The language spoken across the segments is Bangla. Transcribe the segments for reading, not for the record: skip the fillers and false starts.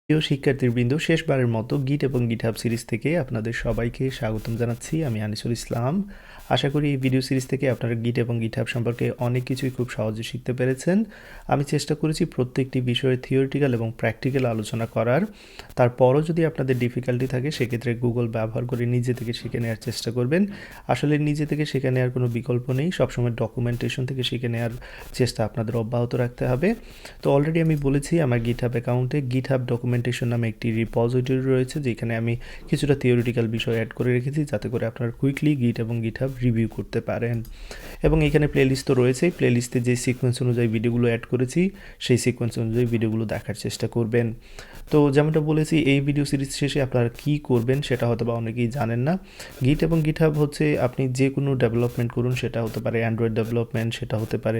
প্রিয় শিক্ষার্থীবৃন্দ, শেষবারের মতো গিট এবং গিটহাব সিরিজ থেকে আপনাদের সবাইকে স্বাগতম জানাচ্ছি। আমি আনিসুল ইসলাম। আশা করি এই ভিডিও সিরিজ থেকে আপনারা গিট এবং গিটহাব সম্পর্কে অনেক কিছুই খুব সহজে শিখতে পেরেছেন। আমি চেষ্টা করেছি প্রত্যেকটি বিষয়ে থিওরিটিক্যাল এবং প্র্যাকটিক্যাল আলোচনা করার। তারপরও যদি আপনাদের ডিফিকাল্টি থাকে সেক্ষেত্রে গুগল ব্যবহার করে নিজে থেকে শিখে নেওয়ার চেষ্টা করবেন। আসলে নিজে থেকে শিখে নেওয়ার কোনো বিকল্প নেই, সবসময় ডকুমেন্টেশন থেকে শিখে নেওয়ার চেষ্টা আপনাদের অব্যাহত রাখতে হবে। তো অলরেডি আমি বলেছি আমার গিটহাব অ্যাকাউন্টে গিটহাব ডকুমেন্টেশন নামে একটি রিপোজিটরি রয়েছে, যেখানে আমি কিছুটা থিওরিটিক্যাল বিষয় অ্যাড করে রেখেছি যাতে করে আপনারা কুইকলি গিট এবং গিটহাব রিভিউ করতে পারেন। এবং এখানে প্লেলিস্ট তো রয়েছেই, প্লেলিস্টে যে সিকোয়েন্স অনুযায়ী ভিডিওগুলো অ্যাড করেছি সেই সিকোয়েন্স অনুযায়ী ভিডিওগুলো দেখার চেষ্টা করবেন। তো যেমনটা বলেছি, এই ভিডিও সিরিজ শেষে আপনারা কী করবেন সেটা হয়তো বা অনেকেই জানেন না। গিট এবং গিটহাব হচ্ছে আপনি যে কোনো ডেভেলপমেন্ট করুন, সেটা হতে পারে অ্যান্ড্রয়েড ডেভেলপমেন্ট, সেটা হতে পারে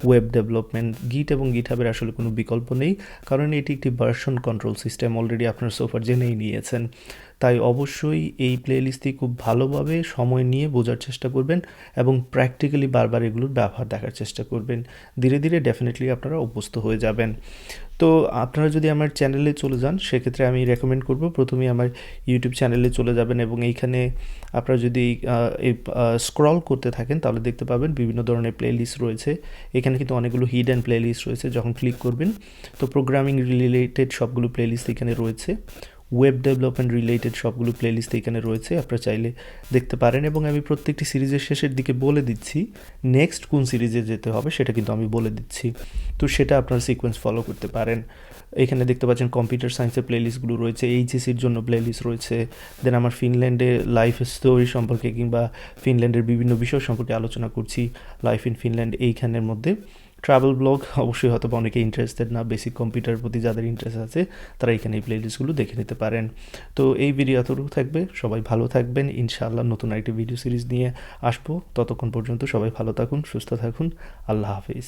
ওয়েব ডেভেলপমেন্ট। গিট এবং গিটহাবের আসলে কোনো বিকল্প নেই, কারণ এটি একটি ভার্সন কন্ট্রোল সিস্টেম, অলরেডি আপনারা সোফার জেনেই নিয়েছেন। তাই অবশ্যই এই প্লেলিস্টটি খুব ভালোভাবে সময় নিয়ে বোঝার চেষ্টা করবেন এবং প্র্যাকটিক্যালি বারবার এগুলোর ব্যবহার দেখার চেষ্টা করবেন। ধীরে ধীরে ডেফিনেটলি আপনারা অভ্যস্ত হয়ে যাবেন। তো আপনারা যদি আমার চ্যানেলে চলে যান সেক্ষেত্রে আমি রেকমেন্ড করব প্রথমেই আমার ইউটিউব চ্যানেলে চলে যাবেন এবং এইখানে আপনারা যদি স্ক্রল করতে থাকেন তাহলে দেখতে পাবেন বিভিন্ন ধরনের প্লেলিস্ট রয়েছে। এখানে কিন্তু অনেকগুলো হিডেন প্লেলিস্ট রয়েছে। যখন ক্লিক করবেন তো প্রোগ্রামিং রিলেটেড সবগুলো প্লেলিস্ট এখানে রয়েছে, ওয়েব ডেভেলপমেন্ট রিলেটেড সবগুলো প্লেলিস্ট এখানে রয়েছে, আপনারা চাইলে দেখতে পারেন। এবং আমি প্রত্যেকটি সিরিজের শেষের দিকে বলে দিচ্ছি নেক্সট কোন সিরিজে যেতে হবে, সেটা কিন্তু আমি বলে দিচ্ছি। তো সেটা আপনারা সিকোয়েন্স ফলো করতে পারেন। এখানে দেখতে পাচ্ছেন কম্পিউটার সায়েন্সের প্লেলিস্টগুলো রয়েছে, এইচএসির জন্য প্লেলিস্ট রয়েছে, দেন আমার ফিনল্যান্ডে লাইফ স্টোরি সম্পর্কে কিংবা ফিনল্যান্ডের বিভিন্ন বিষয় সম্পর্কে আলোচনা করছি, লাইফ ইন ফিনল্যান্ড এইখানের মধ্যে। ট্রাভেল ব্লগ অবশ্যই হয়তো অনেকে ইন্টারেস্টেড না, বেসিক কম্পিউটারের প্রতি যাদের ইন্টারেস্ট আছে তারা এখানে এই প্লেলিস্টগুলো দেখে নিতে পারেন। তো এই ভিডিও এতটুকু থাকবে, সবাই ভালো থাকবেন। ইনশাআল্লাহ নতুন আরেকটি ভিডিও সিরিজ নিয়ে আসবো। ততক্ষণ পর্যন্ত সবাই ভালো থাকুন, সুস্থ থাকুন। আল্লাহ হাফিজ।